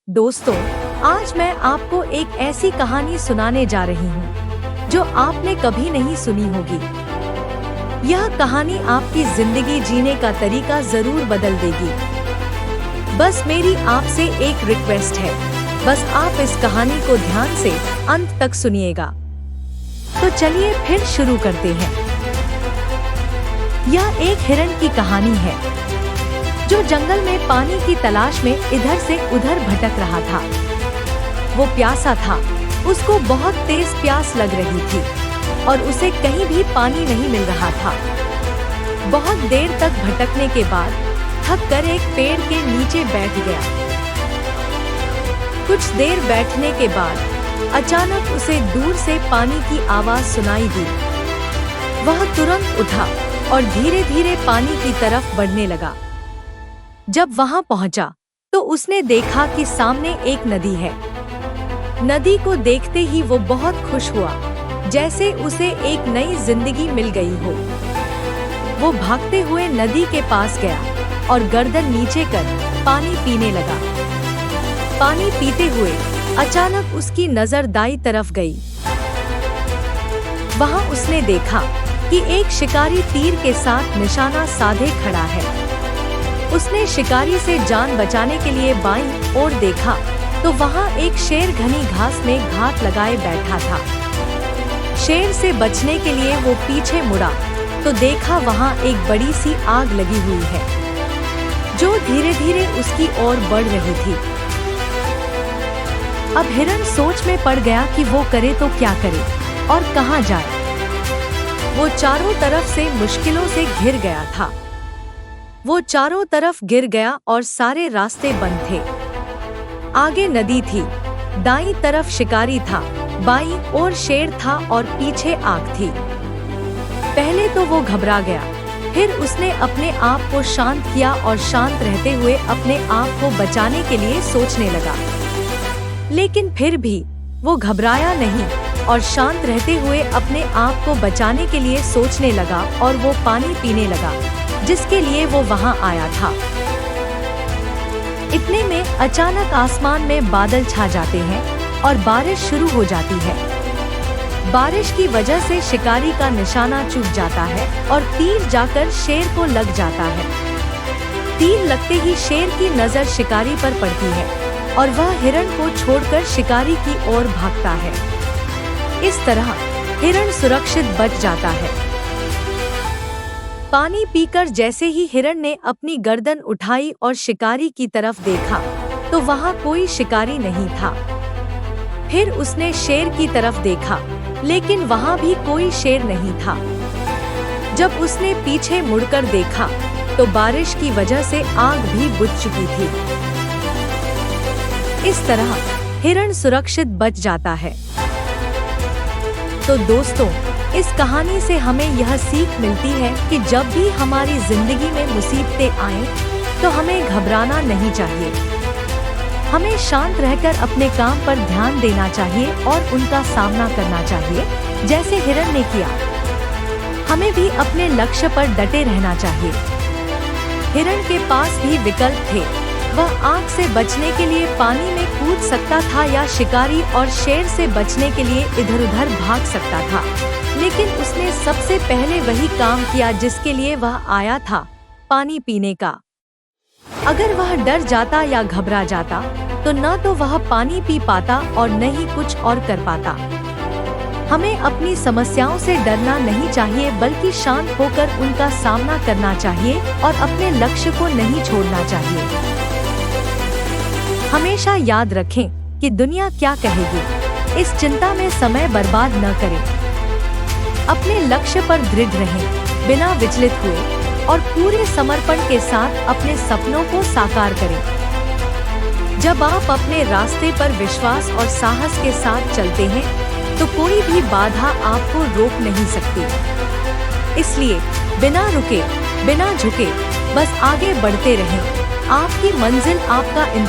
दोस्तों, आज मैं आपको एक ऐसी कहानी सुनाने जा रही हूँ जो आपने कभी नहीं सुनी होगी। यह कहानी आपकी जिंदगी जीने का तरीका जरूर बदल देगी। बस मेरी आपसे एक रिक्वेस्ट है, बस आप इस कहानी को ध्यान से अंत तक सुनिएगा। तो चलिए फिर शुरू करते हैं। यह एक हिरण की कहानी है जो जंगल में पानी की तलाश में इधर से उधर भटक रहा था। वो प्यासा था, उसको बहुत तेज प्यास लग रही थी और उसे कहीं भी पानी नहीं मिल रहा था। बहुत देर तक भटकने के बाद थक कर एक पेड़ के नीचे बैठ गया। कुछ देर बैठने के बाद अचानक उसे दूर से पानी की आवाज सुनाई दी। वह तुरंत उठा और धीरे धीरे पानी की तरफ बढ़ने लगा। जब वहां पहुंचा तो उसने देखा कि सामने एक नदी है। नदी को देखते ही वो बहुत खुश हुआ, जैसे उसे एक नई जिंदगी मिल गई हो। वो भागते हुए नदी के पास गया और गर्दन नीचे कर पानी पीने लगा। पानी पीते हुए अचानक उसकी नजर दाईं तरफ गई। वहां उसने देखा कि एक शिकारी तीर के साथ निशाना साधे खड़ा है। उसने शिकारी से जान बचाने के लिए बाईं ओर देखा तो वहां एक शेर घनी घास में घात लगाए बैठा था। शेर से बचने के लिए वो पीछे मुड़ा तो देखा वहां एक बड़ी सी आग लगी हुई है जो धीरे धीरे उसकी ओर बढ़ रही थी। अब हिरण सोच में पड़ गया कि वो करे तो क्या करे और कहां जाए। वो चारों तरफ से मुश्किलों से घिर गया था। वो चारों तरफ गिर गया और सारे रास्ते बंद थे। आगे नदी थी, दाईं तरफ शिकारी था, बाईं ओर शेर था और पीछे आग थी। पहले तो वो घबरा गया, फिर उसने अपने आप को शांत किया और शांत रहते हुए अपने आप को बचाने के लिए सोचने लगा। लेकिन फिर भी वो घबराया नहीं और शांत रहते हुए अपने आप को बचाने के लिए सोचने लगा और वो पानी पीने लगा जिसके लिए वो वहां आया था। इतने में अचानक आसमान में बादल छा जाते हैं और बारिश शुरू हो जाती है। बारिश की वजह से शिकारी का निशाना चूक जाता है और तीर जाकर शेर को लग जाता है। तीर लगते ही शेर की नजर शिकारी पर पड़ती है और वह हिरण को छोड़कर शिकारी की ओर भागता है। इस तरह हिरण सुरक्षित बच जाता है। पानी पीकर जैसे ही हिरण ने अपनी गर्दन उठाई और शिकारी की तरफ देखा तो वहां कोई शिकारी नहीं था। फिर उसने शेर की तरफ देखा, लेकिन वहां भी कोई शेर नहीं था। जब उसने पीछे मुड़कर देखा तो बारिश की वजह से आग भी बुझ चुकी थी। इस तरह हिरण सुरक्षित बच जाता है। तो दोस्तों, इस कहानी से हमें यह सीख मिलती है कि जब भी हमारी जिंदगी में मुसीबतें आएं, तो हमें घबराना नहीं चाहिए। हमें शांत रहकर अपने काम पर ध्यान देना चाहिए और उनका सामना करना चाहिए, जैसे हिरण ने किया। हमें भी अपने लक्ष्य पर डटे रहना चाहिए। हिरण के पास भी विकल्प थे। वह आग से बचने के लिए पानी में कूद सकता था या शिकारी और शेर से बचने के लिए इधर-उधर भाग सकता था, लेकिन उसने सबसे पहले वही काम किया जिसके लिए वह आया था, पानी पीने का। अगर वह डर जाता या घबरा जाता तो न तो वह पानी पी पाता और न ही कुछ और कर पाता। हमें अपनी समस्याओं से डरना नहीं चाहिए, बल्कि शांत होकर उनका सामना करना चाहिए और अपने लक्ष्य को नहीं छोड़ना चाहिए। हमेशा याद रखें कि दुनिया क्या कहेगी, इस चिंता में समय बर्बाद न करें। अपने लक्ष्य पर दृढ़ रहें, बिना विचलित हुए और पूरे समर्पण के साथ अपने सपनों को साकार करें। जब आप अपने रास्ते पर विश्वास और साहस के साथ चलते हैं तो कोई भी बाधा आपको रोक नहीं सकती। इसलिए बिना रुके, बिना झुके, बस आगे बढ़ते रहें। आपकी मंजिल आपका